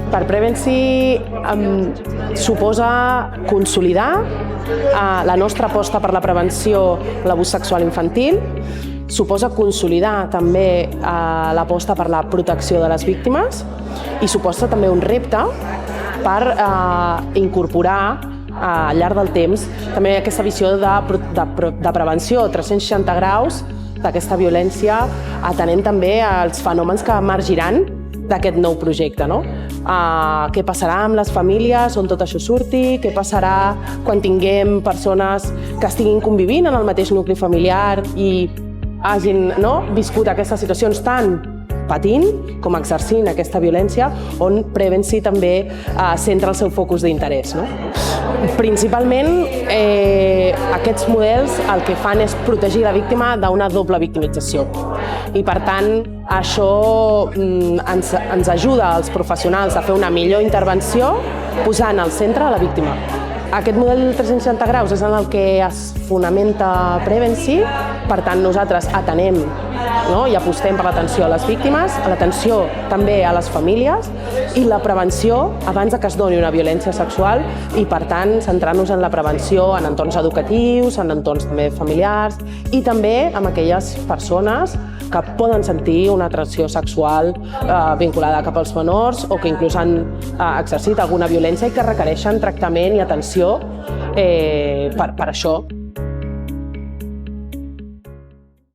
Per Prevency suposa consolidar la nostra aposta per la prevenció de l'abús sexual infantil, suposa consolidar també l'aposta per la protecció de les víctimes i suposa també un repte per incorporar al llarg del temps també aquesta visió de prevenció 360 graus d'aquesta violència, atenent també als fenòmens que emergiran d'aquest nou projecte, no? Què passarà amb les famílies on tot això surti, què passarà quan tinguem persones que estiguin convivint en el mateix nucli familiar i hagin viscut aquestes situacions tant patint com exercint aquesta violència, on Prevency també centra el seu focus d'interès. Principalment, aquests models el que fan és protegir la víctima d'una doble victimització. I per tant, això ens ajuda als professionals a fer una millor intervenció posant al centre la víctima. Aquest model 360 graus és en el que es fonamenta Prevency, per tant nosaltres atenem i apostem per l'atenció a les víctimes, a l'atenció també a les famílies i la prevenció abans que es doni una violència sexual i per tant centrant-nos en la prevenció en entorns educatius, en entorns també familiars i també amb aquelles persones que poden sentir una atracció sexual vinculada cap als menors o que inclús han exercit alguna violència i que requereixen tractament i atenció per això.